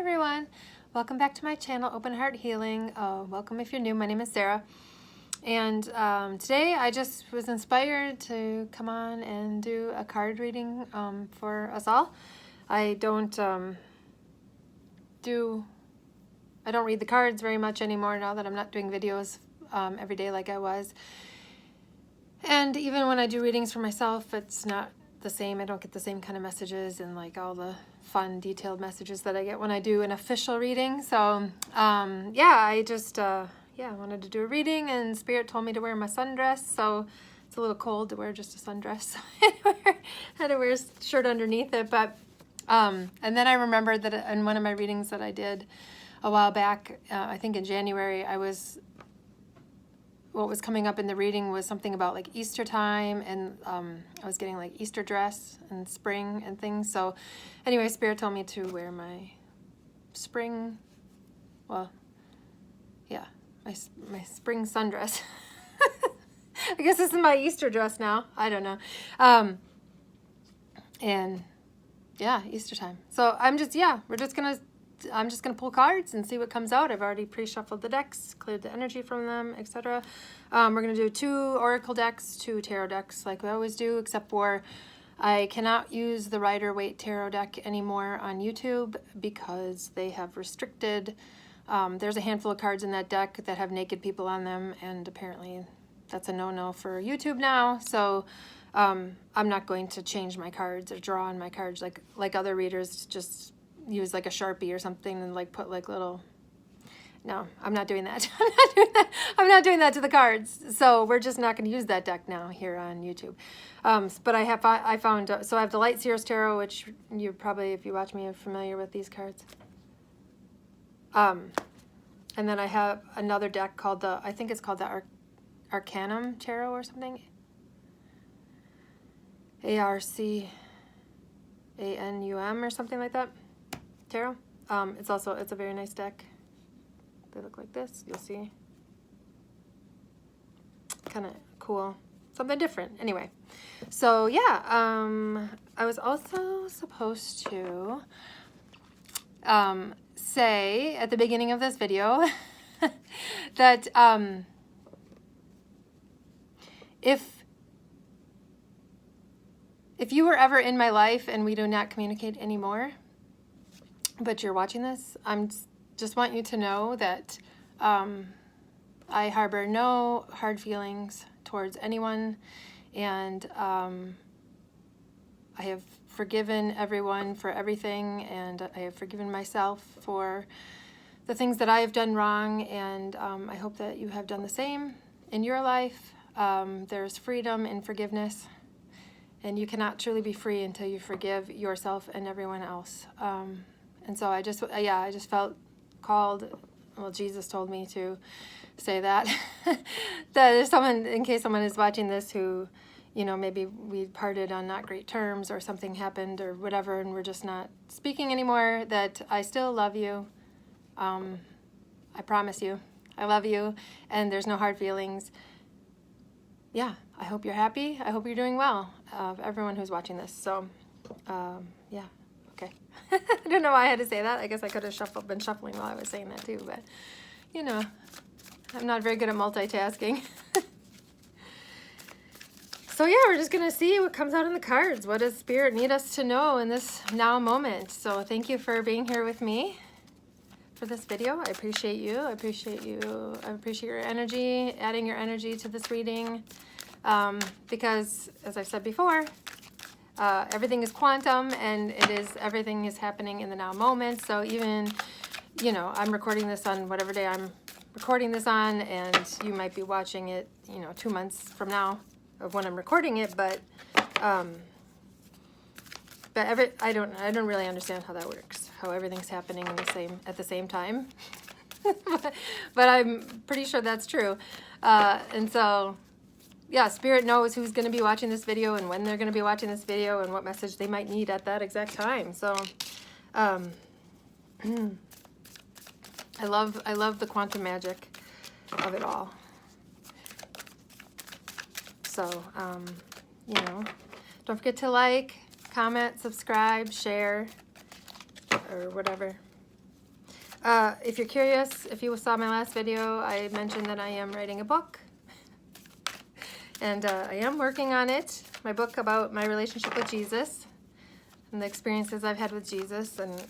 everyone, welcome back to my channel, Open Heart Healing. Welcome if you're new. My name is Sarah, and today I just was inspired to come on and do a card reading for us all. I don't read the cards very much anymore now that I'm not doing videos every day like I was. And even when I do readings for myself, it's not the same. I don't get the same kind of messages and like all the fun detailed messages that I get when I do an official reading. So yeah, I just wanted to do a reading, and Spirit told me to wear my sundress, so it's a little cold to wear just a sundress. So I had to wear a shirt underneath it. But and then I remembered that in one of my readings that I did a while back, I think in January, what was coming up in the reading was something about like Easter time, and I was getting like Easter dress and spring and things. So anyway, Spirit told me to wear my spring, well, yeah, my spring sundress. I guess this is my Easter dress now. I don't know. And yeah, Easter time. So I'm just gonna pull cards and see what comes out. I've already pre-shuffled the decks, cleared the energy from them, etc. We're gonna do 2 oracle decks, 2 tarot decks like we always do, except for I cannot use the Rider-Waite tarot deck anymore on YouTube because they have restricted. There's a handful of cards in that deck that have naked people on them, and apparently that's a no-no for YouTube now. So I'm not going to change my cards or draw on my cards like other readers just use like a Sharpie or something and like put like little. No, I'm not doing that. I'm not doing that to the cards. So we're just not going to use that deck now here on YouTube. But I found so I have the Light Seers Tarot, which you probably, if you watch me, are familiar with these cards. And then I have another deck called I think it's called the Arcanum Tarot or something. ARCANUM or something like that. Tarot. It's a very nice deck. They look like this, you'll see. Kind of cool. Something different. Anyway. So yeah, I was also supposed to say at the beginning of this video that if you were ever in my life and we do not communicate anymore, but you're watching this, just want you to know that I harbor no hard feelings towards anyone, and I have forgiven everyone for everything, and I have forgiven myself for the things that I have done wrong, and I hope that you have done the same in your life. There's freedom in forgiveness, and you cannot truly be free until you forgive yourself and everyone else. And so I just felt called, well, Jesus told me to say that, that there's someone, in case someone is watching this who, you know, maybe we parted on not great terms or something happened or whatever, and we're just not speaking anymore, that I still love you. I promise you, I love you, and there's no hard feelings. Yeah, I hope you're happy. I hope you're doing well, everyone who's watching this. So, yeah. Okay. I don't know why I had to say that. I guess I could have been shuffling while I was saying that too, but you know, I'm not very good at multitasking. So yeah, we're just going to see what comes out in the cards. What does Spirit need us to know in this now moment? So thank you for being here with me for this video. I appreciate you. I appreciate you. I appreciate your energy, adding your energy to this reading. Because as I've said before, everything is quantum, and everything is happening in the now moment. So even, you know, I'm recording this on whatever day I'm recording this on, and you might be watching it, you know, 2 months from now of when I'm recording it, but I don't really understand how that works, how everything's happening at the same time. But I'm pretty sure that's true. And so yeah, Spirit knows who's going to be watching this video and when they're going to be watching this video and what message they might need at that exact time. So, I love the quantum magic of it all. So, you know, don't forget to like, comment, subscribe, share, or whatever. If you're curious, if you saw my last video, I mentioned that I am writing a book. And I am working on it. My book about my relationship with Jesus and the experiences I've had with Jesus. And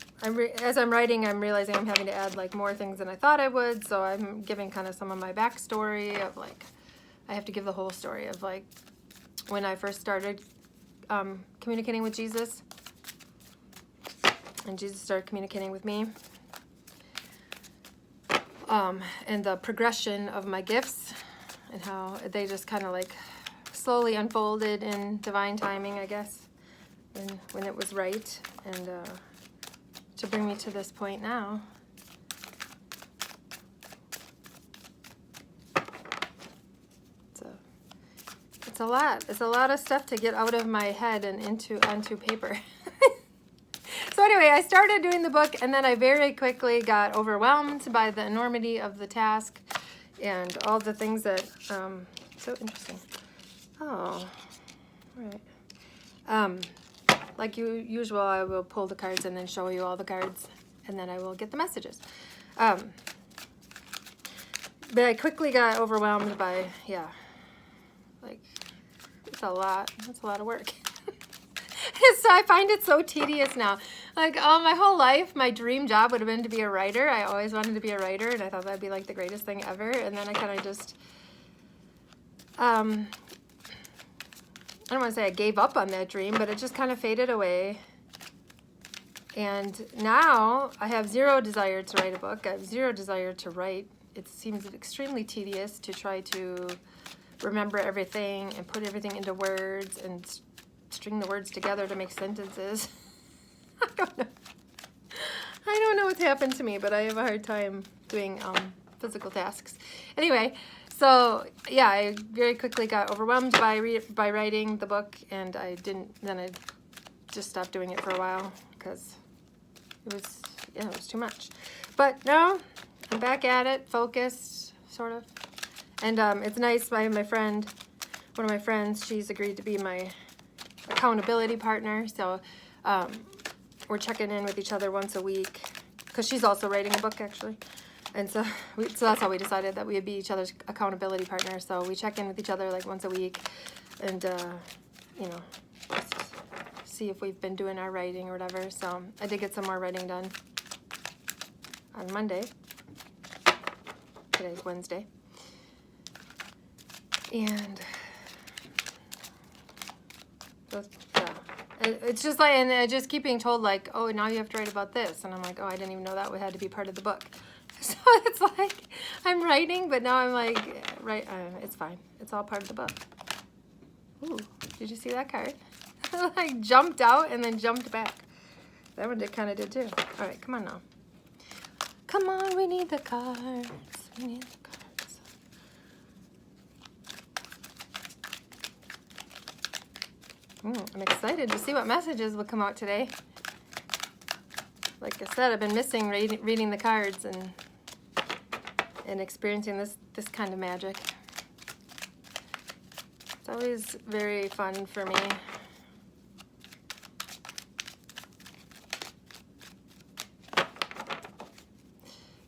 as I'm writing, I'm realizing I'm having to add like more things than I thought I would. So I'm giving kind of some of my backstory of like, I have to give the whole story of like when I first started communicating with Jesus. And Jesus started communicating with me. And the progression of my gifts and how they just kind of like slowly unfolded in divine timing, I guess, when it was right, and to bring me to this point now. It's a lot. It's a lot of stuff to get out of my head and onto paper. So anyway, I started doing the book, and then I very quickly got overwhelmed by the enormity of the task and all the things that, so interesting. Oh, all right. Like usual, I will pull the cards and then show you all the cards, and then I will get the messages. But I quickly got overwhelmed by, yeah, like, it's a lot. That's a lot of work. So I find it so tedious now. Like, my whole life, my dream job would have been to be a writer. I always wanted to be a writer, and I thought that'd be like the greatest thing ever. And then I kind of just, I don't want to say I gave up on that dream, but it just kind of faded away. And now I have zero desire to write a book. I have zero desire to write. It seems extremely tedious to try to remember everything and put everything into words and string the words together to make sentences. I don't know what's happened to me, but I have a hard time doing physical tasks. Anyway, so yeah, I very quickly got overwhelmed by writing the book, and I just stopped doing it for a while because it was too much. But now I'm back at it, focused, sort of. And it's nice. I have one of my friends, she's agreed to be my accountability partner. So we're checking in with each other once a week because she's also writing a book, actually. And so that's how we decided that we would be each other's accountability partner. So we check in with each other like once a week and, you know, just see if we've been doing our writing or whatever. So I did get some more writing done on Monday. Today's Wednesday. And it's just like, and I just keep being told like, oh, now you have to write about this. And I'm like, oh, I didn't even know that had to be part of the book. So it's like, I'm writing, but now I'm like, right, it's fine. It's all part of the book. Ooh, did you see that card? Like jumped out and then jumped back. That one kind of did too. All right, come on now. Come on, we need the cards. We need the cards. I'm excited to see what messages will come out today. Like I said, I've been missing reading the cards and experiencing this kind of magic. It's always very fun for me.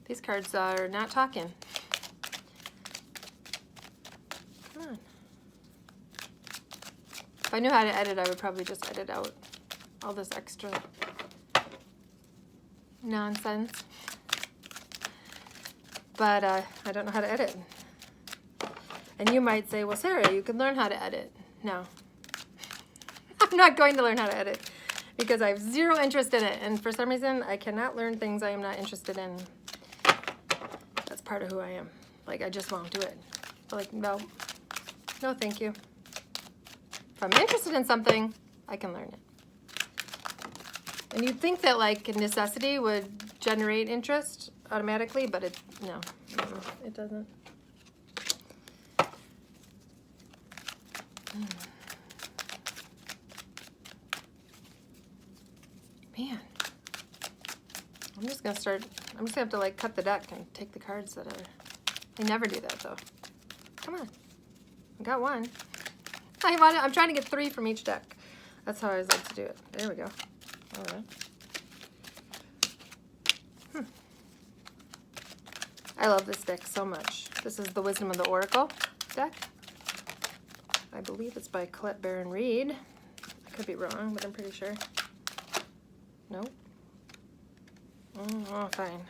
These cards are not talking. Come on. If I knew how to edit, I would probably just edit out all this extra nonsense. But I don't know how to edit. And you might say, well, Sarah, you can learn how to edit. No. I'm not going to learn how to edit because I have zero interest in it. And for some reason, I cannot learn things I am not interested in. That's part of who I am. Like, I just won't do it. Like, no, thank you. If I'm interested in something, I can learn it. And you'd think that like necessity would generate interest automatically, but no, it doesn't. Man, I'm just gonna have to like cut the deck and take the cards that are, I never do that though. Come on, I got one. I'm trying to get 3 from each deck. That's how I always like to do it. There we go. All right. I love this deck so much. This is the Wisdom of the Oracle deck. I believe it's by Colette Baron Reid. I could be wrong, but I'm pretty sure. Nope. Oh, fine.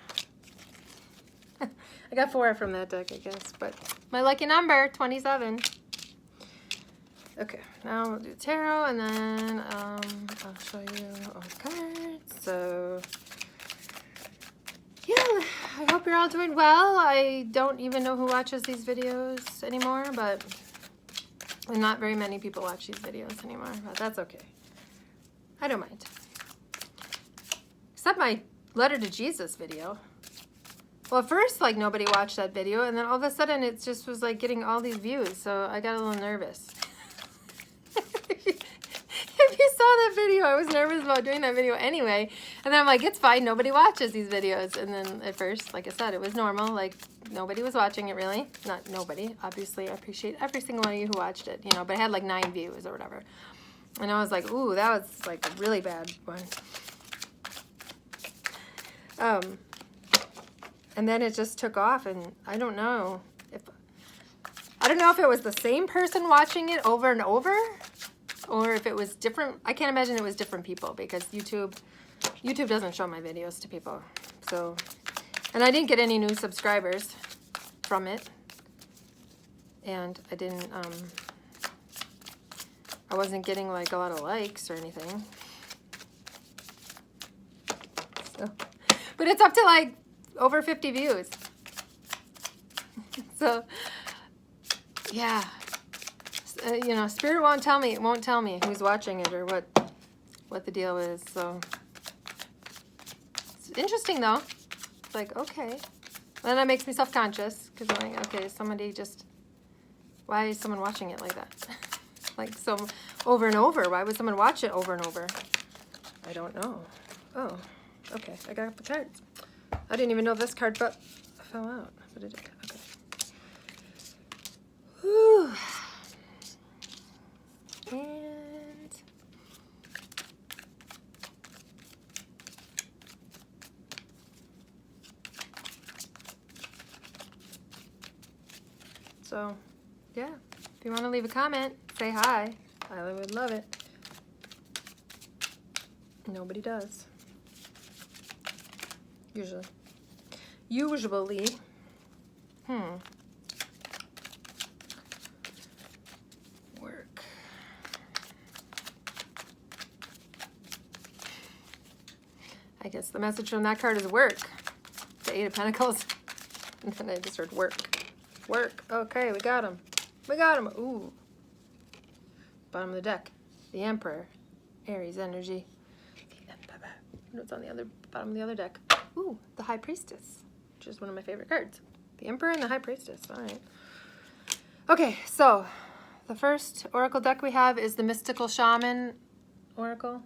I got 4 from that deck, I guess, but my lucky number, 27. Okay, now we'll do tarot, and then I'll show you all the cards. So, yeah, I hope you're all doing well. I don't even know who watches these videos anymore, but not very many people watch these videos anymore, but that's okay. I don't mind. Except my Letter to Jesus video. Well, at first, like, nobody watched that video, and then all of a sudden, it just was, like, getting all these views, so I got a little nervous. If you saw that video, I was nervous about doing that video anyway, and then I'm like, it's fine, nobody watches these videos, and then at first, like I said, it was normal, like, nobody was watching it, really. Not nobody, obviously, I appreciate every single one of you who watched it, you know, but it had, like, 9 views or whatever, and I was like, ooh, that was, like, a really bad one. And then it just took off, and I don't know if it was the same person watching it over and over, or if it was different. I can't imagine it was different people, because YouTube doesn't show my videos to people. So, and I didn't get any new subscribers from it, and I wasn't getting, like, a lot of likes or anything. So, but it's up to, like, over 50 views. So, yeah. You know, Spirit won't tell me who's watching it or what the deal is. So, it's interesting, though. It's like, okay. Then that makes me self-conscious, because I'm like, okay, why is someone watching it like that? Like, so, over and over. Why would someone watch it over and over? I don't know. Oh, okay. I got the cards. I didn't even know this card fell out, but it did. Okay. Whew. And so, yeah. If you want to leave a comment, say hi. I would love it. Nobody does. Usually. Work. I guess the message from that card is work. The 8 of Pentacles. And then I just heard work. Work. Okay, we got him. We got him. Ooh. Bottom of the deck. The Emperor. Aries energy. What's on the other bottom of the other deck? Ooh, the High Priestess, which is one of my favorite cards. The Emperor and the High Priestess. All right. Okay, so the first oracle deck we have is the Mystical Shaman Oracle,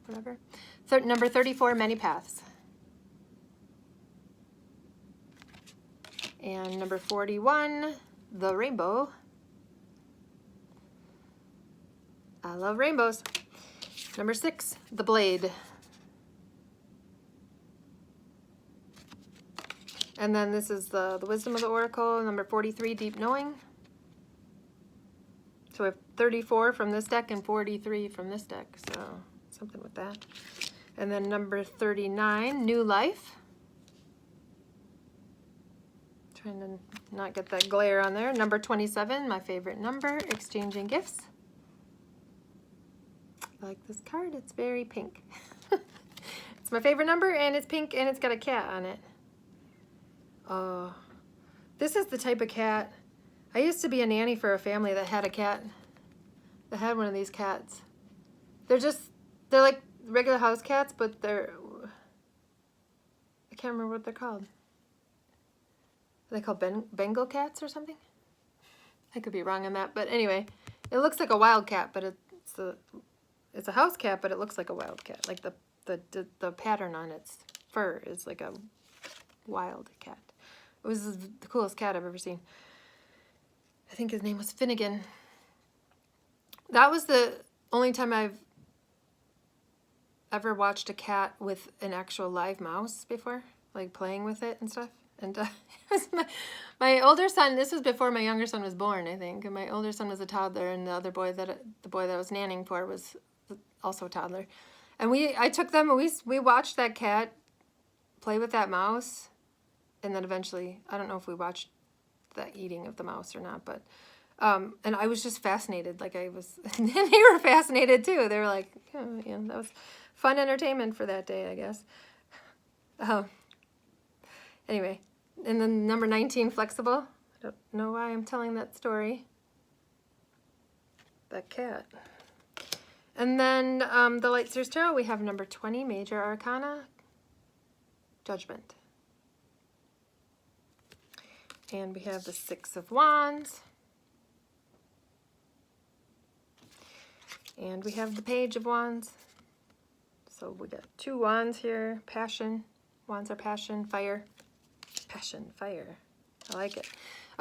whatever. Number 34, Many Paths. And number 41, the Rainbow. I love rainbows. Number 6, the Blade. And then this is the Wisdom of the Oracle, number 43, Deep Knowing. So we have 34 from this deck and 43 from this deck, so something with that. And then number 39, New Life. Trying to not get that glare on there. Number 27, my favorite number, Exchanging Gifts. I like this card, it's very pink. It's my favorite number, and it's pink, and it's got a cat on it. This is the type of cat. I used to be a nanny for a family that had a cat, that had one of these cats. They're like regular house cats, but I can't remember what they're called. Are they called Bengal cats or something? I could be wrong on that, but anyway, it looks like a wild cat, but it's a house cat, but it looks like a wild cat. Like the pattern on its fur is like a wild cat. It was the coolest cat I've ever seen. I think his name was Finnegan. That was the only time I've ever watched a cat with an actual live mouse before, like playing with it and stuff. And it was my older son. This was before my younger son was born, I think. And my older son was a toddler, and the boy that I was nannying for was also a toddler. And I took them. We watched that cat play with that mouse, and then eventually, I don't know if we watched the eating of the mouse or not, but and I was just fascinated. Like I was, and they were fascinated too. They were like, oh, yeah, that was fun entertainment for that day, I guess. Anyway, and then number 19, flexible. I don't know why I'm telling that story. That cat. And then the Light Seers Tarot, we have number 20, Major Arcana, Judgment. And we have the Six of Wands. And we have the Page of Wands. So we got 2 wands here. Passion. Wands are passion, fire. Passion, fire. I like it.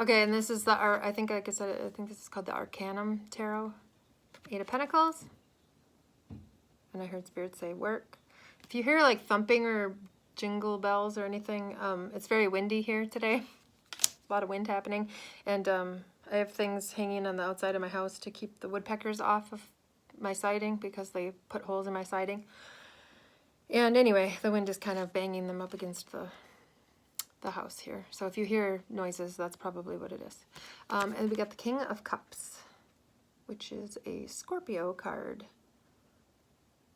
Okay, and this is the, I think, like I said, I think this is called the Arcanum Tarot. 8 of Pentacles. And I heard Spirit say work. If you hear like thumping or jingle bells or anything, it's very windy here today. A lot of wind happening. And I have things hanging on the outside of my house to keep the woodpeckers off of my siding because they put holes in my siding. And anyway, the wind is kind of banging them up against the house here. So if you hear noises, that's probably what it is. And we got the King of Cups, which is a Scorpio card.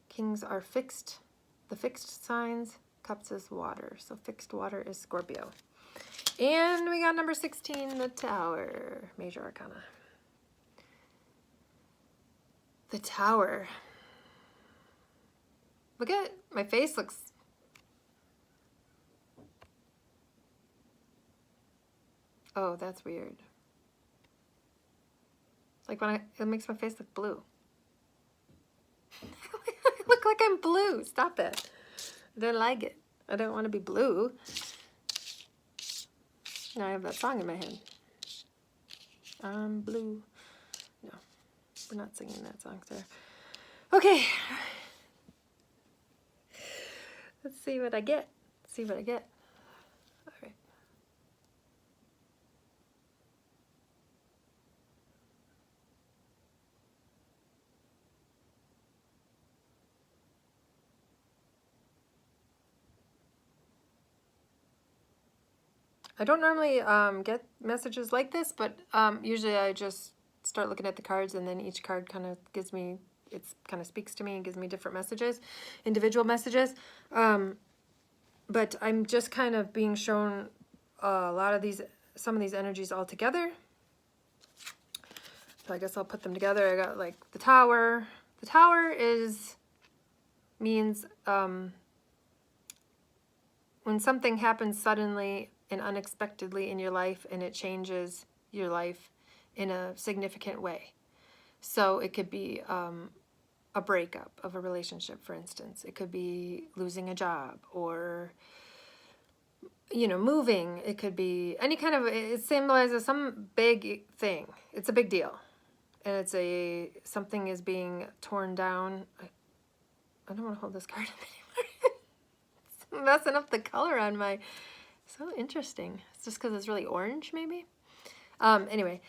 Kings are fixed, the fixed signs. Cups is water, so fixed water is Scorpio. And we got number 16, the Tower, Major Arcana. The Tower. Look at, my face looks, oh, that's weird. It's like when it makes my face look blue. I look like I'm blue. Stop it. I don't like it. I don't want to be blue. Now I have that song in my head. I'm blue. No, we're not singing that song, sir. Okay. Let's see what I get. Let's see what I get. All right. I don't normally get messages like this, but usually I just start looking at the cards, and then each card kind of gives me, it kind of speaks to me and gives me different messages, individual messages. But I'm just kind of being shown a lot of these, some of these energies all together. So I guess I'll put them together. I got like the Tower. The Tower means when something happens suddenly and unexpectedly in your life, and it changes your life in a significant way. So it could be a breakup of a relationship, for instance. It could be losing a job, or, you know, moving. It could be any kind of, it symbolizes some big thing. It's a big deal. And it's something is being torn down. I don't want to hold this card up anymore. It's messing up the color on my, so interesting. It's just because it's really orange, maybe? Anyway,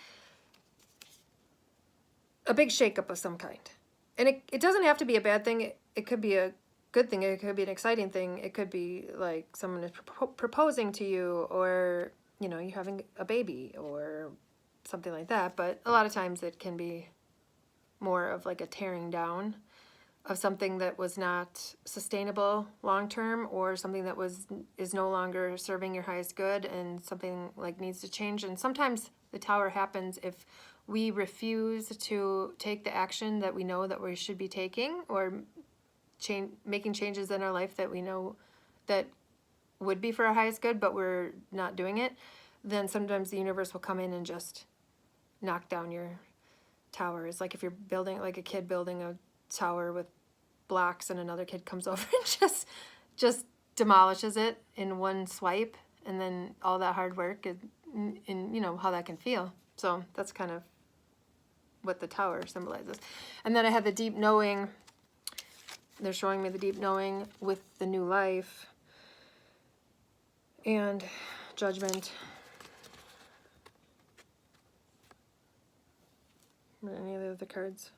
a big shakeup of some kind. And it doesn't have to be a bad thing. It could be a good thing. It could be an exciting thing. It could be like someone is proposing to you, or, you know, you're having a baby or something like that. But a lot of times it can be more of like a tearing down of something that was not sustainable long-term, or something that is no longer serving your highest good, and something like needs to change. And sometimes the Tower happens if we refuse to take the action that we know that we should be taking, or making changes in our life that we know that would be for our highest good, but we're not doing it. Then sometimes the universe will come in and just knock down your tower. It's like if you're building, like a kid building a tower with blocks, and another kid comes over and just demolishes it in one swipe, and then all that hard work, and you know how that can feel. So that's kind of what the Tower symbolizes. And then I had the deep knowing. They're showing me the deep knowing with the new life. And Judgment. Any of the cards?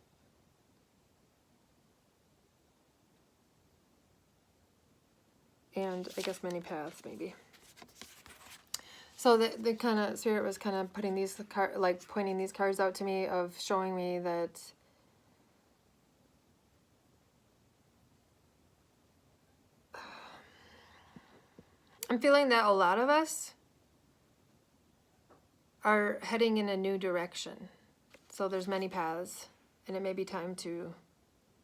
And I guess many paths, maybe. So the kind of Spirit was kind of putting these pointing these cards out to me, of showing me that I'm feeling that a lot of us are heading in a new direction. So there's many paths, and it may be time to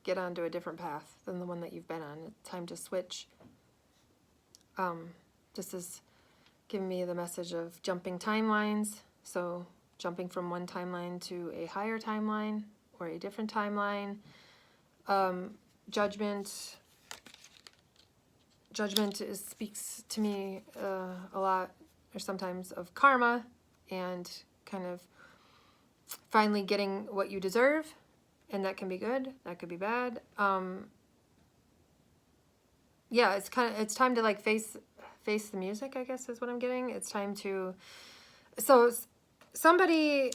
get onto a different path than the one that you've been on. It's time to switch. This is giving me the message of jumping timelines. So jumping from one timeline to a higher timeline or a different timeline. Judgment. Judgment speaks to me a lot, or sometimes, of karma and kind of finally getting what you deserve, and that can be good, that could be bad. Yeah, it's time to like face the music, I guess is what I'm getting. It's time to, so somebody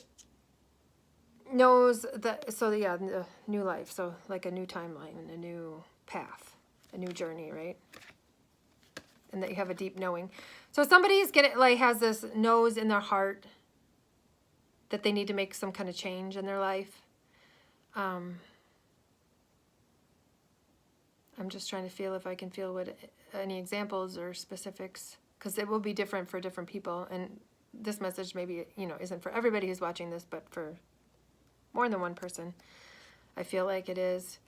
knows that, so yeah, the new life, so like a new timeline and a new path, a new journey, right? And that you have a deep knowing. So somebody's has this knows in their heart that they need to make some kind of change in their life. I'm just trying to feel if I can feel what any examples or specifics, because it will be different for different people. And this message maybe, isn't for everybody who's watching this, but for more than one person, I feel like it is.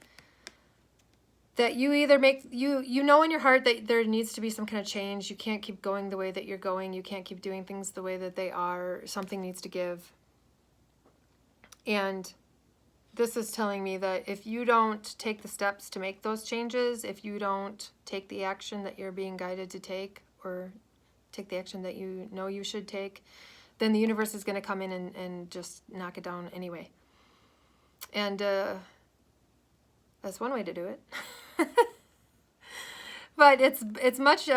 That you either you know in your heart that there needs to be some kind of change. You can't keep going the way that you're going. You can't keep doing things the way that they are. Something needs to give. And this is telling me that if you don't take the steps to make those changes, if you don't take the action that you're being guided to take, or take the action that you know you should take, then the universe is going to come in and just knock it down anyway. And that's one way to do it. But it's much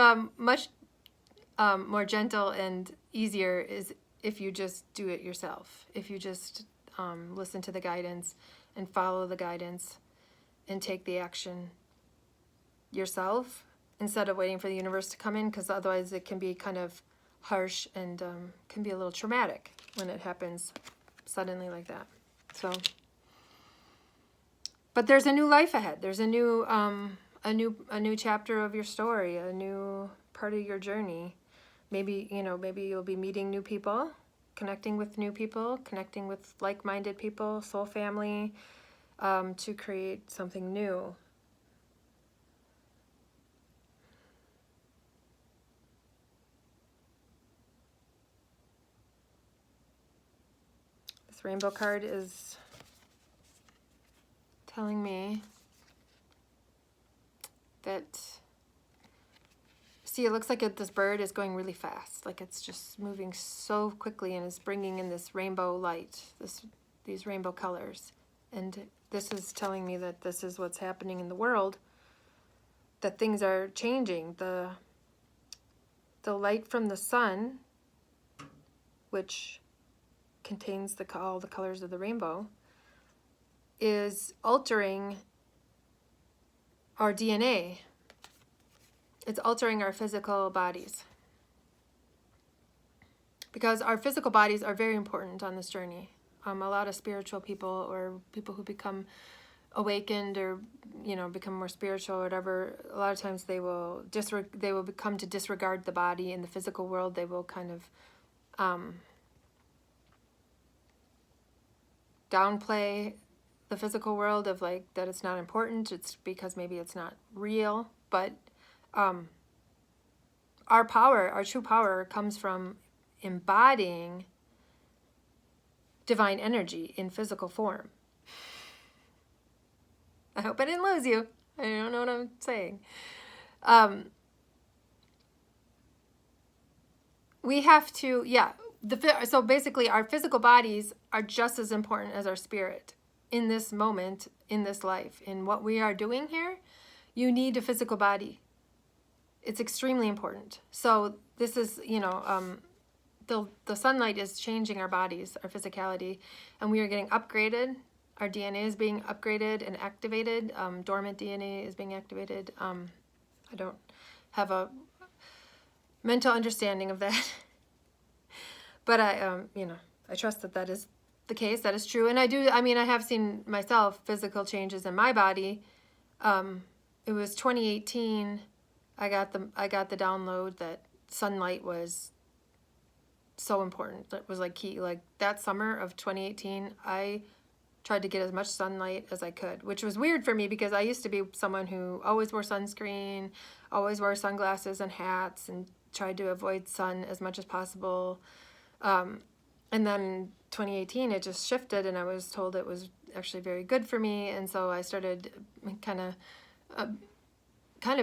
more gentle and easier is if you just do it yourself. If you just listen to the guidance and follow the guidance and take the action yourself instead of waiting for the universe to come in, because otherwise it can be kind of harsh and can be a little traumatic when it happens suddenly like that. So, but there's a new life ahead. There's a new chapter of your story, a new part of your journey. Maybe you'll be meeting new people, connecting with new people, connecting with like-minded people, soul family, to create something new. This rainbow card is telling me that, see, it looks like this bird is going really fast, like it's just moving so quickly and is bringing in this rainbow light, these rainbow colors. And this is telling me that this is what's happening in the world, that things are changing. The light from the sun, which contains all the colors of the rainbow, is altering our DNA. It's altering our physical bodies. Because our physical bodies are very important on this journey. A lot of spiritual people, or people who become awakened or become more spiritual or whatever, a lot of times they will come to disregard the body in the physical world. They will kind of downplay the physical world of like that it's not important. It's because maybe it's not real. But our power, our true power, comes from embodying divine energy in physical form. I hope I didn't lose you. I don't know what I'm saying. We have to, so basically our physical bodies are just as important as our spirit in this moment, in this life, in what we are doing here. You need a physical body. it's extremely important. So this is, the sunlight is changing our bodies, our physicality, and we are getting upgraded. Our DNA is being upgraded and activated. Dormant DNA is being activated. I don't have a mental understanding of that, but I trust that that is the case. That is true, and I have seen myself physical changes in my body. It was 2018. I got the download that sunlight was so important. That was like key. Like that summer of 2018, I tried to get as much sunlight as I could, which was weird for me because I used to be someone who always wore sunscreen, always wore sunglasses and hats, and tried to avoid sun as much as possible. And then 2018, it just shifted, and I was told it was actually very good for me, and so I started kind of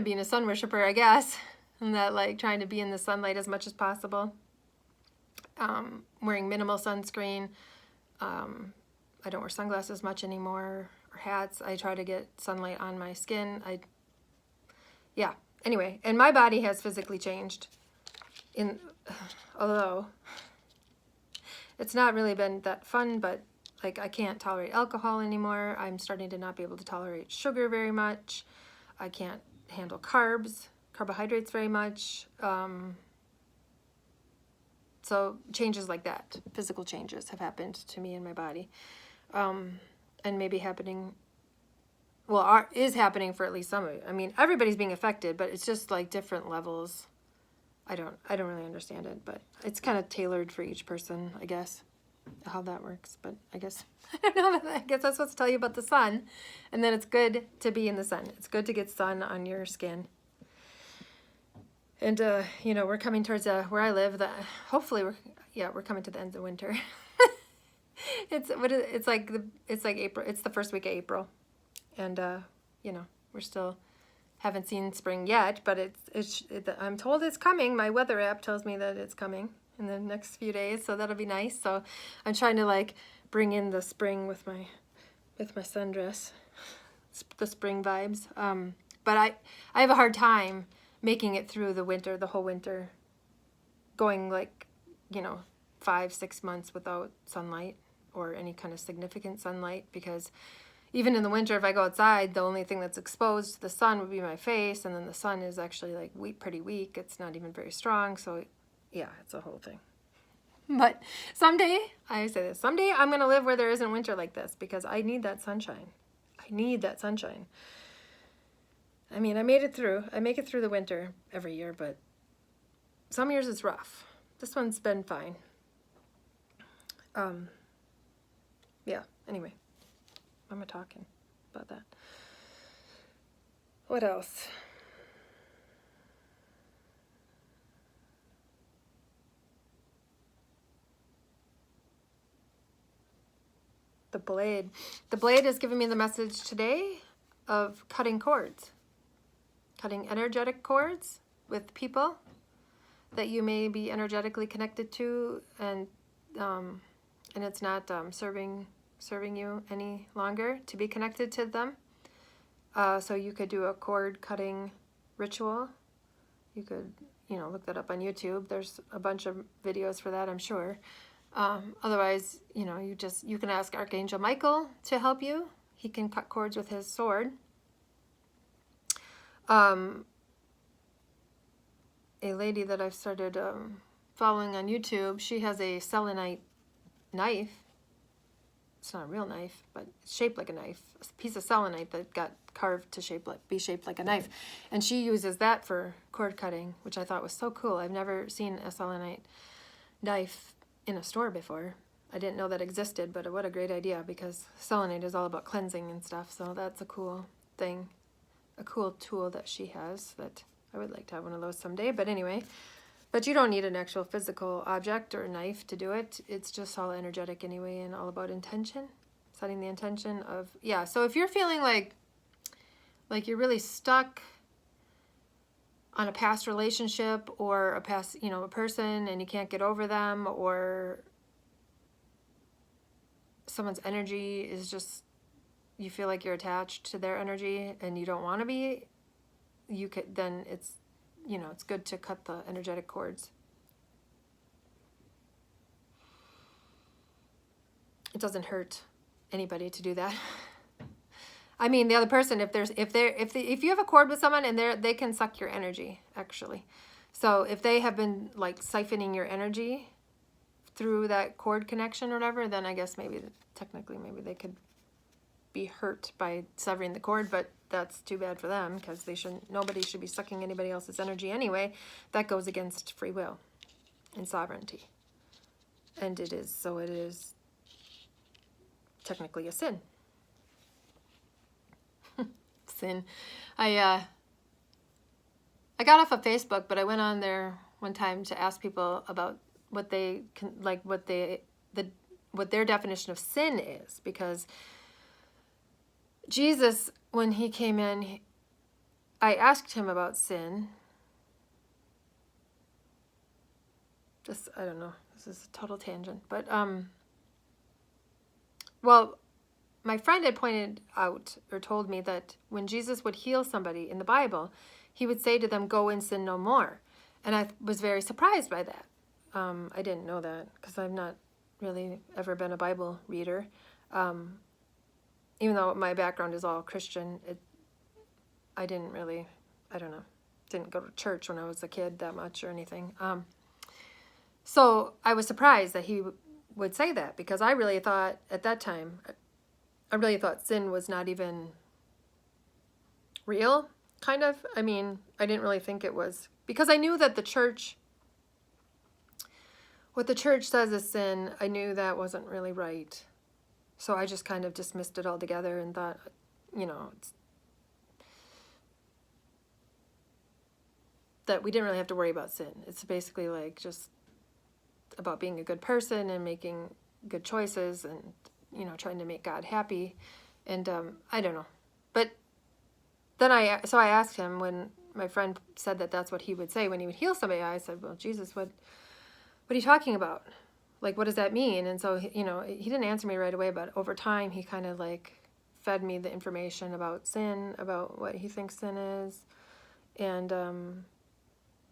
being a sun worshiper, I guess, and that like trying to be in the sunlight as much as possible. Wearing minimal sunscreen. I don't wear sunglasses much anymore, or hats. I try to get sunlight on my skin. Anyway, and my body has physically changed. Although it's not really been that fun, but like I can't tolerate alcohol anymore. I'm starting to not be able to tolerate sugar very much. I can't handle carbohydrates very much. So changes like that, physical changes have happened to me in my body. And maybe is happening for at least some of it. I mean, everybody's being affected, but it's just like different levels. I don't really understand it, but it's kind of tailored for each person, I guess, how that works. But I guess, I don't know, I guess I'm supposed to tell you about the sun, and then it's good to be in the sun. It's good to get sun on your skin. And, we're coming towards where I live, hopefully we're coming to the end of winter. It's like April. It's the first week of April, and we're still haven't seen spring yet, but I'm told it's coming. My weather app tells me that it's coming in the next few days, so that'll be nice. So I'm trying to like bring in the spring with my sundress, the spring vibes. But I have a hard time making it through the whole winter, going like 5-6 months without sunlight or any kind of significant sunlight, because even in the winter, if I go outside, the only thing that's exposed to the sun would be my face, and then the sun is actually like pretty weak. It's not even very strong, so yeah, it's a whole thing. But someday, I say this, someday I'm going to live where there isn't winter like this, because I need that sunshine. I need that sunshine. I mean, I make it through the winter every year, but some years it's rough. This one's been fine. Anyway, I'm talking about that. What else? The blade. The blade is giving me the message today of cutting cords. Cutting energetic cords with people that you may be energetically connected to, and it's not serving you any longer to be connected to them. So you could do a cord cutting ritual. You could look that up on YouTube. There's a bunch of videos for that, I'm sure. Otherwise, you can ask Archangel Michael to help you. He can cut cords with his sword. A lady that I've started following on YouTube, she has a selenite knife. It's not a real knife, but it's shaped like a knife. A piece of selenite that got carved to be shaped like a knife. And she uses that for cord cutting, which I thought was so cool. I've never seen a selenite knife in a store before. I didn't know that existed, but what a great idea, because selenite is all about cleansing and stuff, so that's a cool thing. A cool tool that she has that I would like to have one of those someday. But anyway, but you don't need an actual physical object or knife to do it. It's just all energetic anyway, and all about intention, setting the intention of, so if you're feeling like you're really stuck on a past relationship or a past, a person, and you can't get over them, or someone's energy is just, you feel like you're attached to their energy and you don't want to be, then it's it's good to cut the energetic cords. It doesn't hurt anybody to do that. I mean, the other person, if you have a cord with someone and they can suck your energy, actually. So if they have been like siphoning your energy through that cord connection or whatever, then I guess technically they could be hurt by severing the cord, but that's too bad for them, because nobody should be sucking anybody else's energy anyway. That goes against free will and sovereignty. And it is technically a sin. Sin. I got off of Facebook, but I went on there one time to ask people about what their definition of sin is, because Jesus, when he came in, I asked him about sin. I don't know, this is a total tangent, but well, my friend had pointed out or told me that when Jesus would heal somebody in the Bible, he would say to them, "Go and sin no more." And I was very surprised by that. I didn't know that, because I've not really ever been a Bible reader. Even though my background is all Christian, I didn't go to church when I was a kid that much or anything. So I was surprised that he would say that, because I really thought at that time, sin was not even real, kind of. I mean, I didn't really think it was, because I knew that what the church says is sin, I knew that wasn't really right. So I just kind of dismissed it altogether and thought, that we didn't really have to worry about sin. It's basically like just about being a good person and making good choices and, trying to make God happy. And I don't know. But then I asked him, when my friend said that that's what he would say when he would heal somebody, I said, "Well, Jesus, what are you talking about? Like, what does that mean?" And so, he didn't answer me right away, but over time, he kind of like fed me the information about sin, about what he thinks sin is. And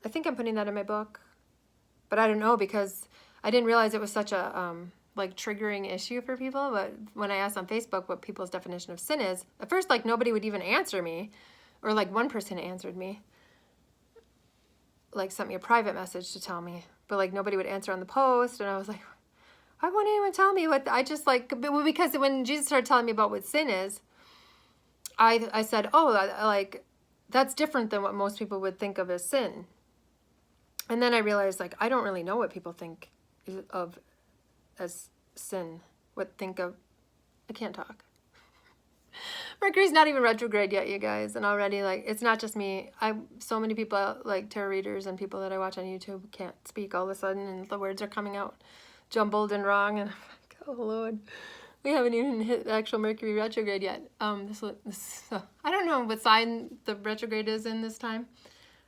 I think I'm putting that in my book, but I don't know, because I didn't realize it was such a triggering issue for people. But when I asked on Facebook what people's definition of sin is, at first, nobody would even answer me, or one person answered me, sent me a private message to tell me, but nobody would answer on the post. And I was like, why won't anyone tell me what I just because when Jesus started telling me about what sin is, I said, oh, that's different than what most people would think of as sin. And then I realized, I don't really know what people think of as sin. I can't talk. Mercury's not even retrograde yet, you guys. And already, it's not just me. So many people, tarot readers and people that I watch on YouTube, can't speak all of a sudden, and the words are coming out jumbled and wrong. And I'm like, oh, Lord. We haven't even hit actual Mercury retrograde yet. I don't know what sign the retrograde is in this time.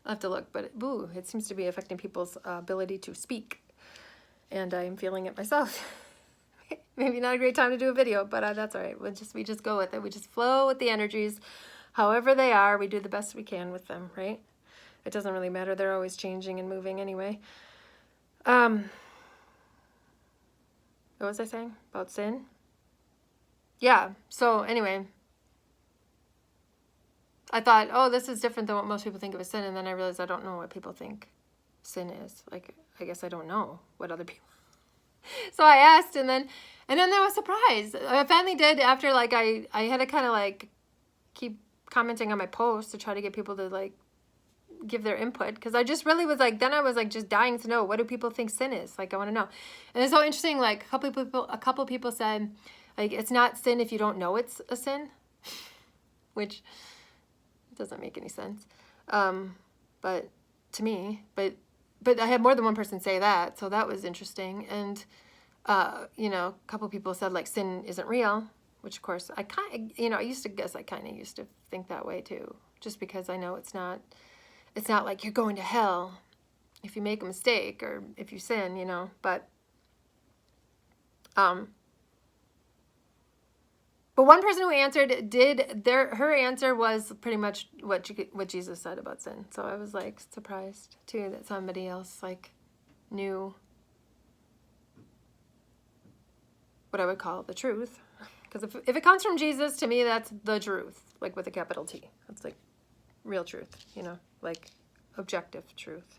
I'll have to look, but it seems to be affecting people's ability to speak. And I'm feeling it myself. Maybe not a great time to do a video, but that's all right. We just go with it. We just flow with the energies. However they are, we do the best we can with them, right? It doesn't really matter. They're always changing and moving anyway. What was I saying about sin? Yeah, so anyway, I thought, oh, this is different than what most people think of as sin, and then I realized I don't know what people think sin is. I guess I don't know what other people... So I asked, and then I was surprised. I finally did, after I had to kind of keep commenting on my posts to try to get people to give their input, because I just really was then I was just dying to know, what do people think sin is? I want to know. And it's so interesting, a couple people said, it's not sin if you don't know it's a sin, which doesn't make any sense. But to me, but I had more than one person say that, so that was interesting. And a couple people said sin isn't real, which of course I kind of, I used to think that way too, just because I know it's not like you're going to hell if you make a mistake or if you sin, but But one person who answered her answer was pretty much what Jesus said about sin. So I was like surprised too that somebody else like knew what I would call the truth. Because if it comes from Jesus, to me, that's the truth, like with a capital T. That's like real truth, you know, like objective truth.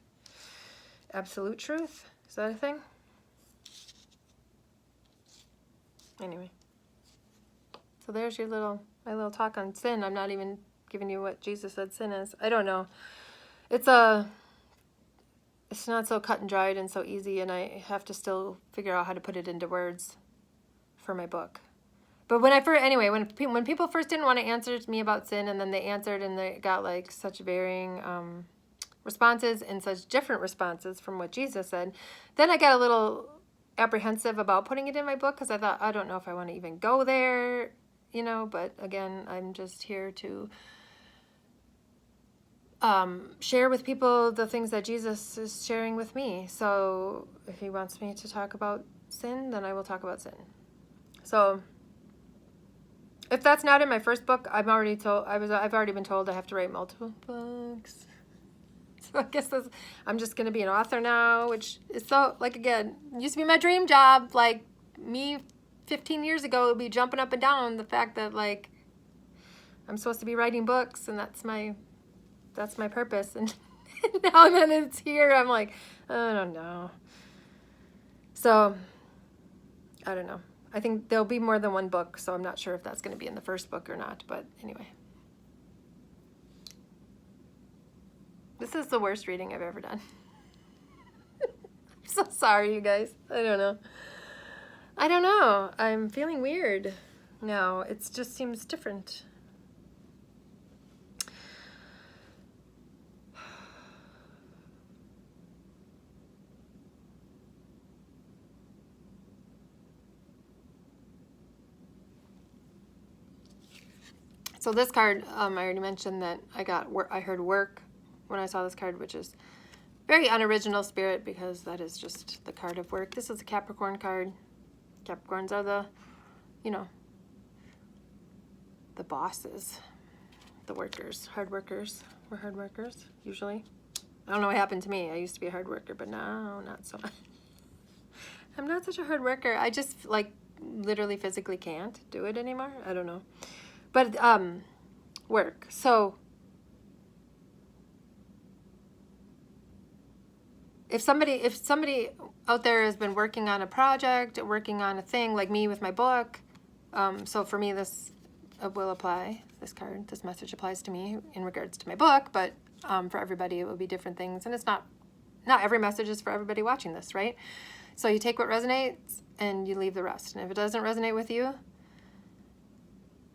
Absolute truth. Is that a thing? Anyway. So there's my little talk on sin. I'm not even giving you what Jesus said sin is. I don't know. It's not so cut and dried and so easy, and I have to still figure out how to put it into words for my book. But when people first didn't want to answer me about sin, and then they answered and they got like such varying responses and such different responses from what Jesus said, then I got a little apprehensive about putting it in my book because I thought, I don't know if I want to even go there, you know, but again, I'm just here to share with people the things that Jesus is sharing with me. So if he wants me to talk about sin, then I will talk about sin. So if that's not in my first book, I've already been told I have to write multiple books. So I guess I'm just going to be an author now, which is so, like, again, used to be my dream job. Like, me 15 years ago would be jumping up and down the fact that, like, I'm supposed to be writing books, and that's my purpose. And now that it's here, I'm like, I don't know. So, I don't know. I think there'll be more than one book, so I'm not sure if that's going to be in the first book or not, but anyway. This is the worst reading I've ever done. I'm so sorry, you guys. I don't know. I'm feeling weird now. It just seems different. So this card, I already mentioned that I heard work when I saw this card, which is very unoriginal spirit because that is just the card of work. This is a Capricorn card. Capricorns are the bosses, the workers, hard workers. We're hard workers, usually. I don't know what happened to me. I used to be a hard worker, but now not so much. I'm not such a hard worker. I just, like, literally physically can't do it anymore. I don't know. But work. So if somebody out there has been working on a project, working on a thing, like me with my book, so for me this will apply. This card, this message applies to me in regards to my book, but for everybody it will be different things, and it's not every message is for everybody watching this, right? So you take what resonates and you leave the rest. And if it doesn't resonate with you,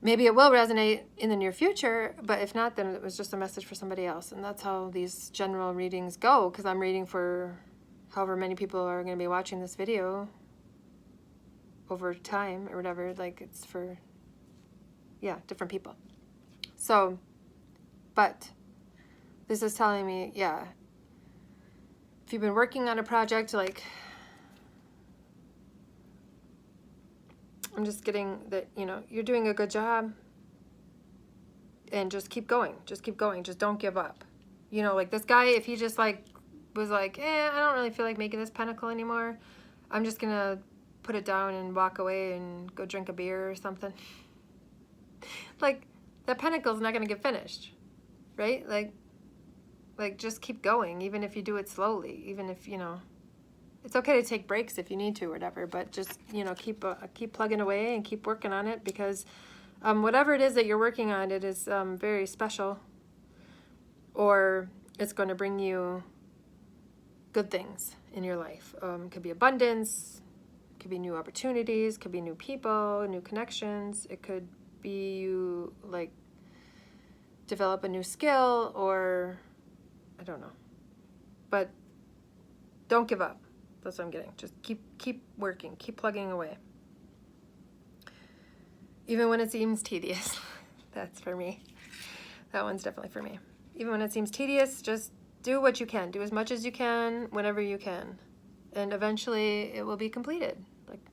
maybe it will resonate in the near future, but if not, then it was just a message for somebody else. And that's how these general readings go, because I'm reading for however many people are going to be watching this video over time or whatever. Like, it's for, yeah, different people. So, but this is telling me, yeah, if you've been working on a project, like, I'm just getting that, you're doing a good job, and just keep going. Just keep going. Just don't give up. Like this guy, if he just was like, I don't really feel like making this pentacle anymore, I'm just going to put it down and walk away and go drink a beer or something. Like, that pentacle's not going to get finished, right? Like just keep going, even if you do it slowly, even if, it's okay to take breaks if you need to or whatever, but just, keep plugging away and keep working on it, because whatever it is that you're working on, it is very special, or it's going to bring you good things in your life. Could be abundance, could be new opportunities, could be new people, new connections. It could be you, like, develop a new skill, or I don't know. But don't give up. That's what I'm getting. Just keep working, keep plugging away. Even when it seems tedious. That's for me. That one's definitely for me. Even when it seems tedious, just do what you can. Do as much as you can, whenever you can. And eventually it will be completed. Like,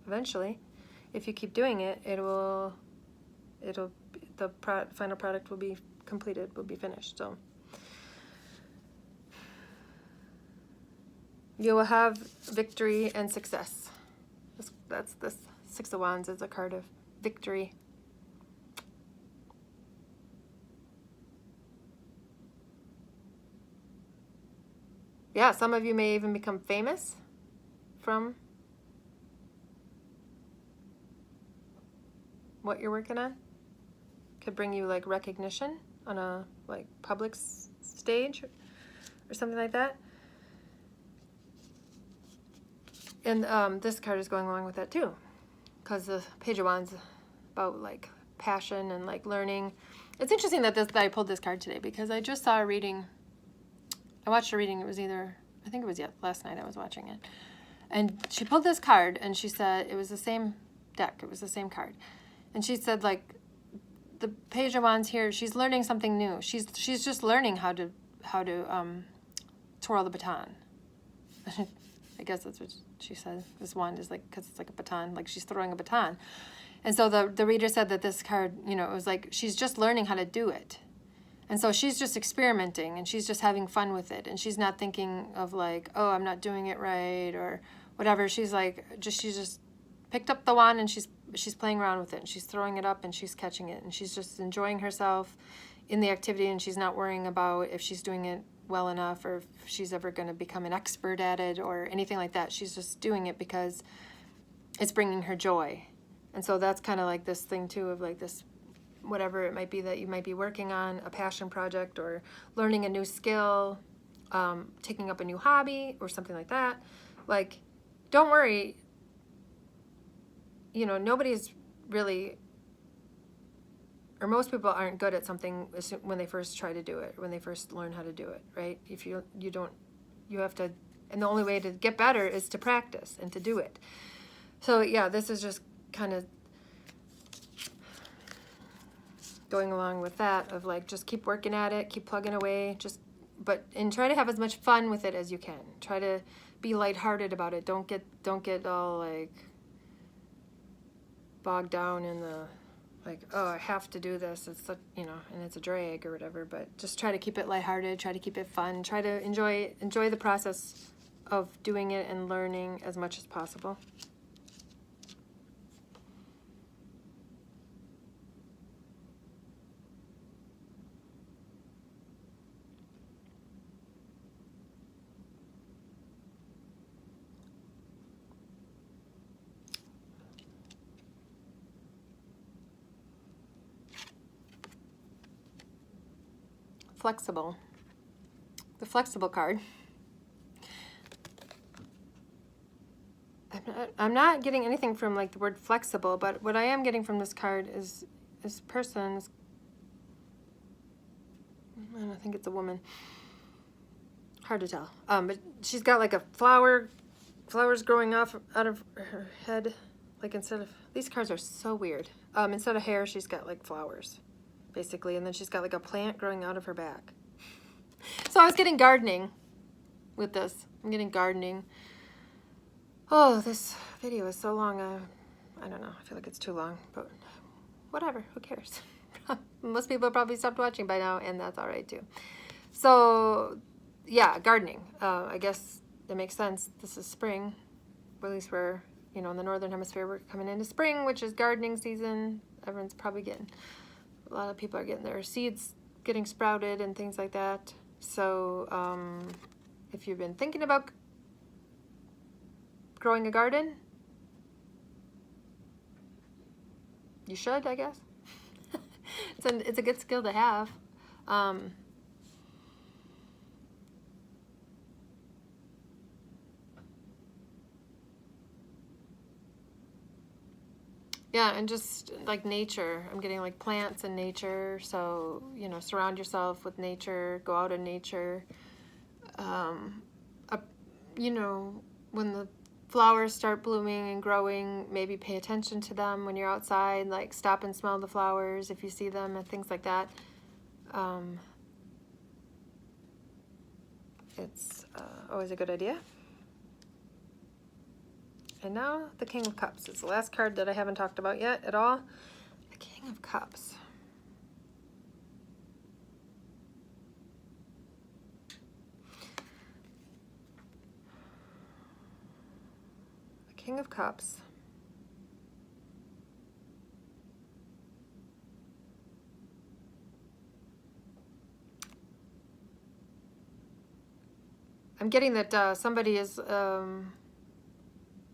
eventually. if you keep doing it, the final product will be completed, will be finished. So you will have victory and success. That's this Six of Wands is a card of victory. Yeah, some of you may even become famous from what you're working on. Could bring you like recognition on a like public stage or something like that. And this card is going along with that too, because the Page of Wands about like passion and like learning. It's interesting that I pulled this card today because I just saw a reading. I watched a reading. It was I think it was last night I was watching it. And she pulled this card and she said, it was the same deck. It was the same card. And she said like, the Page of Wands here, she's learning something new. She's just learning how to twirl the baton. I guess that's what she said. This wand is like, because it's like a baton, like she's throwing a baton. And so the reader said that this card, you know, it was like she's just learning how to do it. And so she's just experimenting and she's just having fun with it. And she's not thinking of like, oh, I'm not doing it right or whatever. She's like, she just picked up the wand and she's playing around with it and she's throwing it up and she's catching it and she's just enjoying herself in the activity and she's not worrying about if she's doing it well enough or if she's ever going to become an expert at it or anything like that. She's just doing it because it's bringing her joy. And so that's kind of like this thing too of like this, whatever it might be that you might be working on, a passion project or learning a new skill, taking up a new hobby or something like that. Like, don't worry, you know, nobody's really, or most people aren't good at something when they first try to do it, when they first learn how to do it, right? If you have to, and the only way to get better is to practice and to do it. So yeah, this is just kind of going along with that of like, just keep working at it, keep plugging away, and try to have as much fun with it as you can. Try to be lighthearted about it. Don't get all like bogged down in the like, oh, I have to do this. It's such, you know, and it's a drag or whatever. But just try to keep it lighthearted. Try to keep it fun. Try to enjoy the process of doing it and learning as much as possible. Flexible. The flexible card. I'm not getting anything from like the word flexible, but what I am getting from this card is this person's, I don't think it's a woman. Hard to tell. But she's got like a flowers growing off out of her head. Like instead of, these cards are so weird. Instead of hair, she's got like flowers, basically. And then she's got like a plant growing out of her back. So I was getting gardening with this. I'm getting gardening. Oh, this video is so long. I don't know. I feel like it's too long, but whatever. Who cares? Most people probably stopped watching by now, and that's all right too. So yeah, gardening. I guess it makes sense. This is spring. At least we're, you know, in the northern hemisphere, we're coming into spring, which is gardening season. Everyone's probably a lot of people are getting their seeds getting sprouted and things like that. So if you've been thinking about growing a garden, you should, I guess. It's a good skill to have. Yeah, and just like nature. I'm getting like plants and nature. So, you know, surround yourself with nature, go out in nature. You know, when the flowers start blooming and growing, maybe pay attention to them when you're outside, like stop and smell the flowers if you see them and things like that. It's always a good idea. And now the King of Cups is the last card that I haven't talked about yet at all. The King of Cups. The King of Cups. I'm getting that somebody is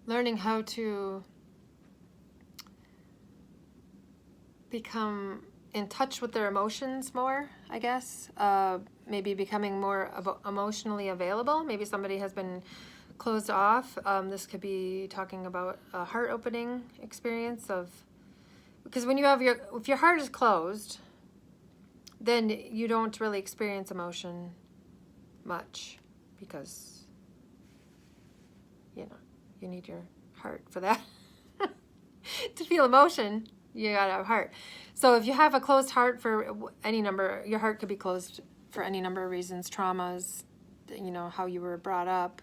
learning how to become in touch with their emotions more, I guess. Maybe becoming more emotionally available. Maybe somebody has been closed off. This could be talking about a heart opening experience of, because when you have if your heart is closed, then you don't really experience emotion much, because, you know, you need your heart for that. To feel emotion, you gotta have a heart. So if you have a closed heart for any number, your heart could be closed for any number of reasons, traumas, you know, how you were brought up,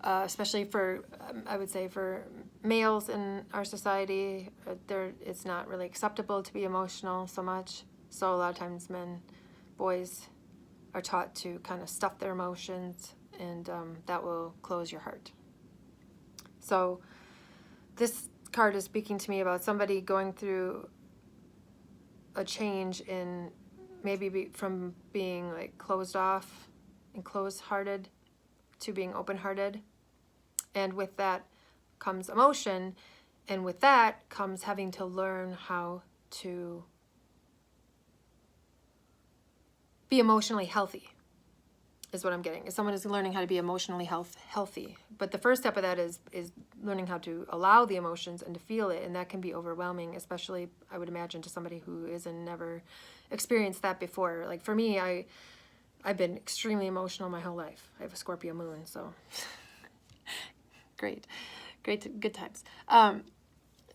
especially for, I would say, for males in our society, it's not really acceptable to be emotional so much. So a lot of times boys are taught to kind of stuff their emotions, and that will close your heart. So this card is speaking to me about somebody going through a change in maybe from being like closed off and closed-hearted to being open-hearted. And with that comes emotion, and with that comes having to learn how to be emotionally healthy, is what I'm getting. Is someone is learning how to be emotionally healthy. But the first step of that is learning how to allow the emotions and to feel it, and that can be overwhelming, especially, I would imagine, to somebody who isn't never experienced that before. Like for me, I've been extremely emotional my whole life. I have a Scorpio moon, so great, good times.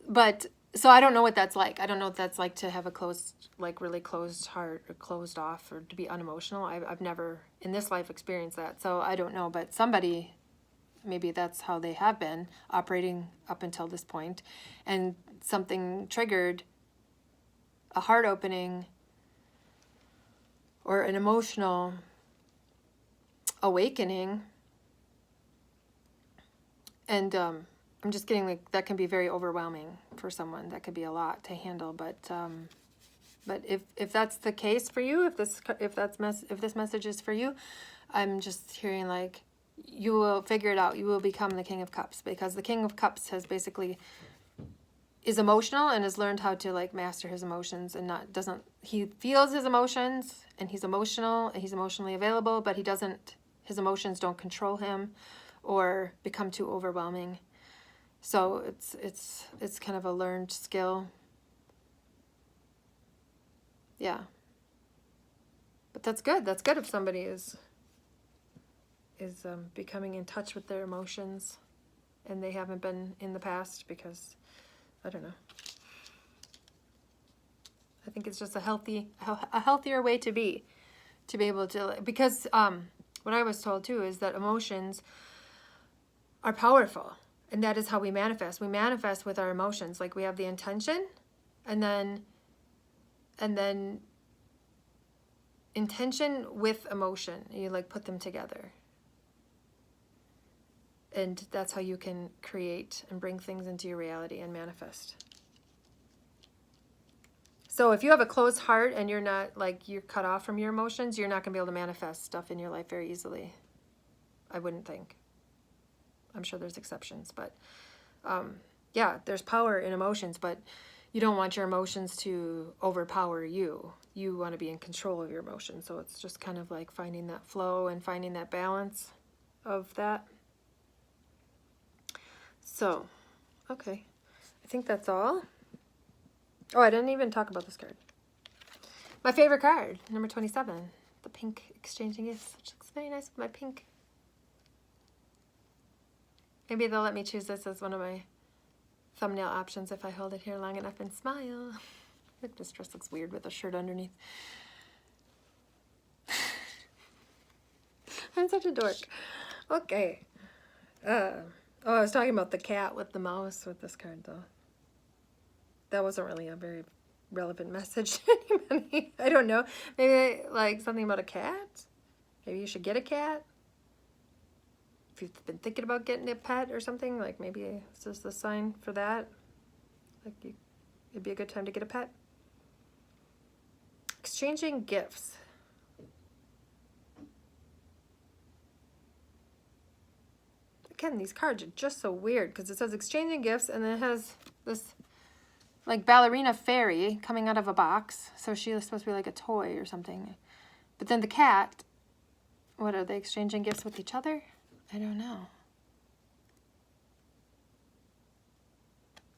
But so I don't know what that's like. I don't know what that's like to have a closed, like really closed heart, or closed off, or to be unemotional. I've never in this life experienced that, so I don't know. But somebody, maybe that's how they have been operating up until this point, and something triggered a heart opening or an emotional awakening. And I'm just getting like that can be very overwhelming for someone. That could be a lot to handle. But if that's the case for you, if this message is for you, I'm just hearing like you will figure it out. You will become the King of Cups, because the King of Cups has basically is emotional and has learned how to like master his emotions, and he feels his emotions, and he's emotional and he's emotionally available, but his emotions don't control him or become too overwhelming. So it's kind of a learned skill. Yeah. But that's good. That's good if somebody is becoming in touch with their emotions, and they haven't been in the past, because I don't know. I think it's just a healthier way to be able to, because what I was told too is that emotions are powerful, and that is how we manifest. We manifest with our emotions. Like we have the intention, and then intention with emotion. You like put them together. And that's how you can create and bring things into your reality and manifest. So if you have a closed heart and you're not, like, you're cut off from your emotions, you're not going to be able to manifest stuff in your life very easily. I wouldn't think. I'm sure there's exceptions, but yeah, there's power in emotions, but you don't want your emotions to overpower you. You want to be in control of your emotions. So it's just kind of like finding that flow and finding that balance of that. So, okay. I think that's all. Oh, I didn't even talk about this card. My favorite card, number 27. The pink exchanging gifts, which looks very nice with my pink. Maybe they'll let me choose this as one of my thumbnail options if I hold it here long enough and smile. Look, this dress looks weird with a shirt underneath. I'm such a dork. Okay. Oh, I was talking about the cat with the mouse with this card, though. That wasn't really a very relevant message to anybody. I don't know. Maybe like something about a cat. Maybe you should get a cat. If you've been thinking about getting a pet or something, like maybe this is the sign for that. Like it'd be a good time to get a pet. Exchanging gifts. Again, these cards are just so weird because it says exchanging gifts and then it has this like ballerina fairy coming out of a box. So she was supposed to be like a toy or something. But then the cat, what are they exchanging gifts with each other? I don't know.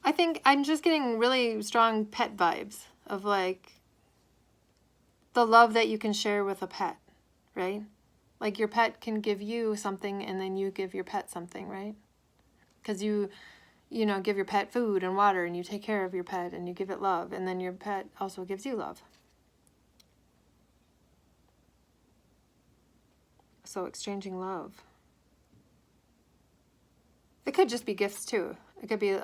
I think I'm just getting really strong pet vibes of like the love that you can share with a pet, right? Like your pet can give you something and then you give your pet something, right? Because you know, give your pet food and water and you take care of your pet and you give it love and then your pet also gives you love. So exchanging love. It could just be gifts too. It could be,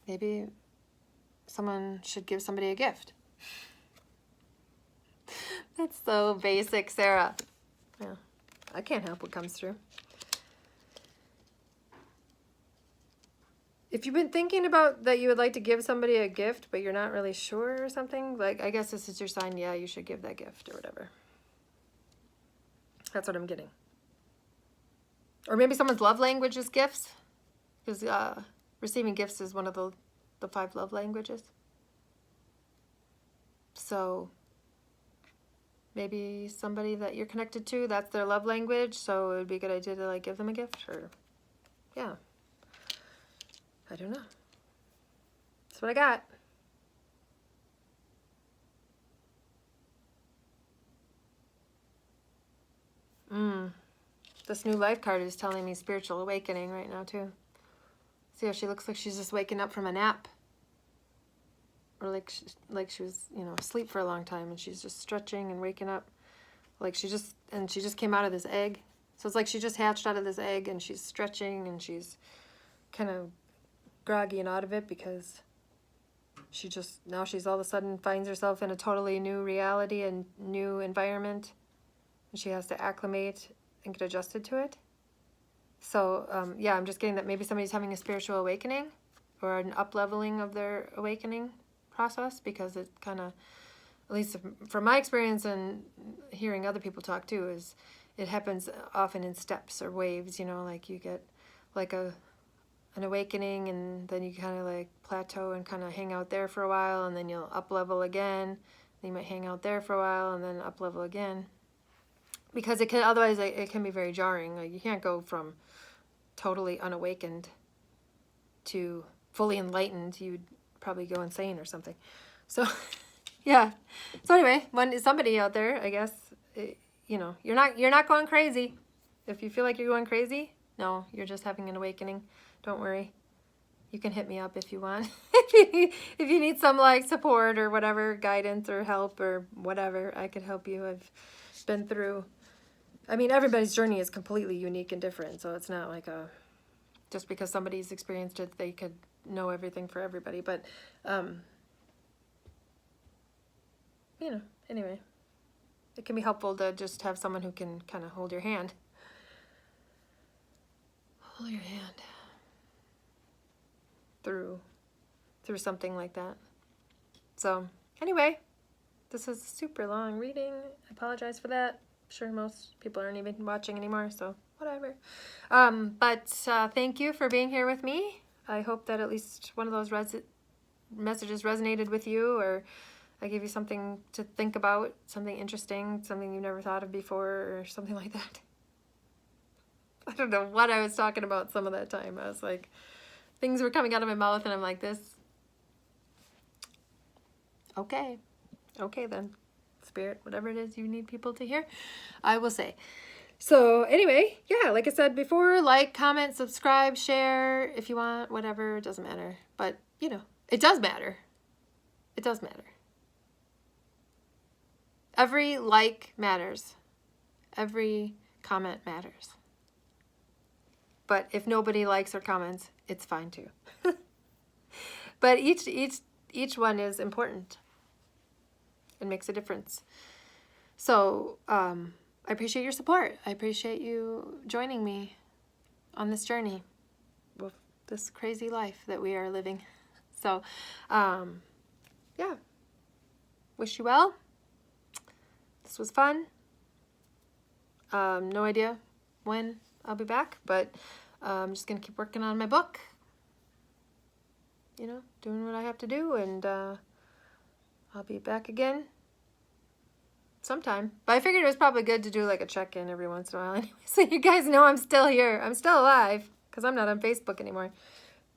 maybe someone should give somebody a gift. That's so basic, Sarah. Yeah, I can't help what comes through. If you've been thinking about that you would like to give somebody a gift, but you're not really sure or something, like I guess this is your sign, yeah, you should give that gift or whatever. That's what I'm getting. Or maybe someone's love language is gifts, because receiving gifts is one of the 5 love languages. So maybe somebody that you're connected to, that's their love language, so it would be a good idea to like give them a gift, or yeah. I don't know. That's what I got. This new life card is telling me spiritual awakening right now too. See how she looks like she's just waking up from a nap. Or like she was, you know, asleep for a long time and she's just stretching and waking up. Like she just came out of this egg. So it's like she just hatched out of this egg and she's stretching and she's kind of groggy and out of it because now she's all of a sudden finds herself in a totally new reality and new environment. And she has to acclimate and get adjusted to it. So yeah, I'm just getting that maybe somebody's having a spiritual awakening or an up-leveling of their awakening process, because it kind of, at least from my experience and hearing other people talk too, is it happens often in steps or waves, you know, like you get like an awakening and then you kind of like plateau and kind of hang out there for a while and then you'll up-level again. Then you might hang out there for a while and then up-level again. Because it can, otherwise it can be very jarring. Like you can't go from totally unawakened to fully enlightened. You'd probably go insane or something. So, yeah. So anyway, when somebody out there, I guess, you know, you're not going crazy. If you feel like you're going crazy, no, you're just having an awakening. Don't worry. You can hit me up if you want. if you need some like support or whatever, guidance or help or whatever, I could help you. I've been through, I mean, everybody's journey is completely unique and different. So it's not like just because somebody's experienced it, they could know everything for everybody. But, you know, anyway, it can be helpful to just have someone who can kind of hold your hand. Hold your hand through something like that. So anyway, this is a super long reading. I apologize for that. I'm sure most people aren't even watching anymore, so whatever. But thank you for being here with me. I hope that at least one of those messages resonated with you, or I gave you something to think about, something interesting, something you never thought of before, or something like that. I don't know what I was talking about some of that time. I was like, things were coming out of my mouth and I'm like this. Okay then, Spirit, whatever it is you need people to hear, I will say. So anyway, yeah, like I said before, like, comment, subscribe, share if you want, whatever, it doesn't matter. But, you know, it does matter. It does matter. Every like matters. Every comment matters. but if nobody likes or comments, it's fine too. But each one is important. It makes a difference. So I appreciate your support. I appreciate you joining me on this journey with this crazy life that we are living. So yeah, wish you well. This was fun. No idea when I'll be back, but I'm just gonna keep working on my book, you know, doing what I have to do, and I'll be back again sometime. But I figured it was probably good to do like a check-in every once in a while anyway, so you guys know I'm still here. I'm still alive, because I'm not on Facebook anymore,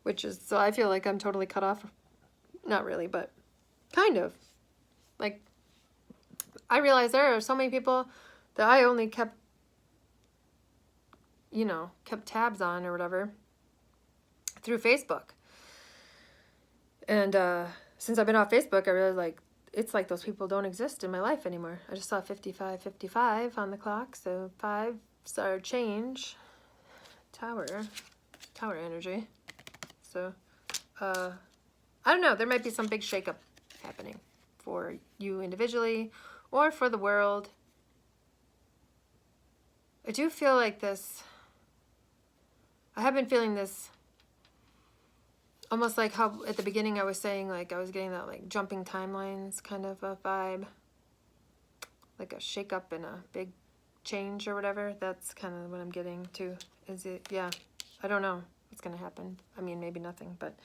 which is, so I feel like I'm totally cut off. Not really, but kind of. Like, I realize there are so many people that I only kept, you know, kept tabs on or whatever through Facebook. And since I've been off Facebook, I realized, like, it's like those people don't exist in my life anymore. I just saw 55:55 on the clock, so 5-star change. Tower energy. So, I don't know. There might be some big shakeup happening for you individually or for the world. I do feel like this. I have been feeling this almost like how at the beginning I was saying, like, I was getting that like jumping timelines kind of a vibe, like a shakeup and a big change or whatever. That's kind of what I'm getting to. Is it? Yeah, I don't know what's gonna happen. I mean, maybe nothing, but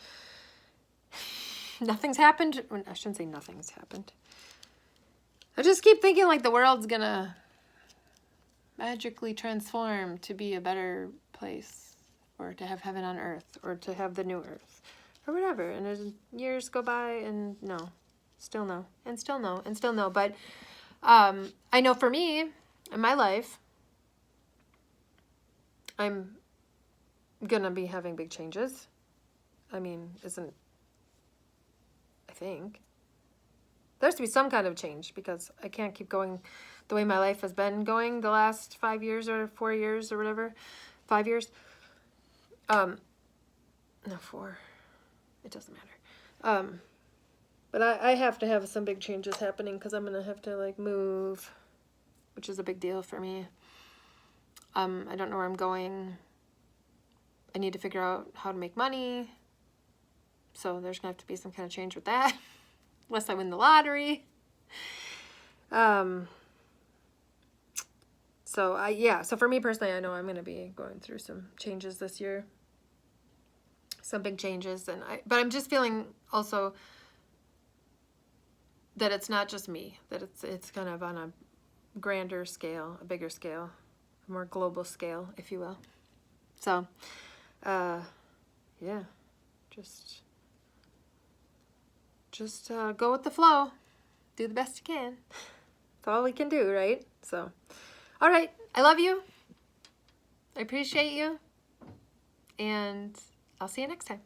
nothing's happened. I shouldn't say nothing's happened. I just keep thinking like the world's gonna magically transform to be a better place, or to have heaven on earth, or to have the new earth, or whatever. And as years go by, and no, still no, and still no, and still no. But I know for me, in my life, I'm gonna be having big changes. I mean, I think there has to be some kind of change, because I can't keep going the way my life has been going the last 5 years or 4 years or whatever. 5 years. No, 4. It doesn't matter. But I have to have some big changes happening, because I'm gonna have to like move, which is a big deal for me. I don't know where I'm going. I need to figure out how to make money. So there's gonna have to be some kind of change with that, unless I win the lottery. So for me personally, I know I'm gonna be going through some changes this year. Some big changes, but I'm just feeling also that it's not just me, that it's kind of on a grander scale, a bigger scale, a more global scale, if you will. So, yeah, just go with the flow, do the best you can. That's all we can do, right? So, all right, I love you, I appreciate you, and I'll see you next time.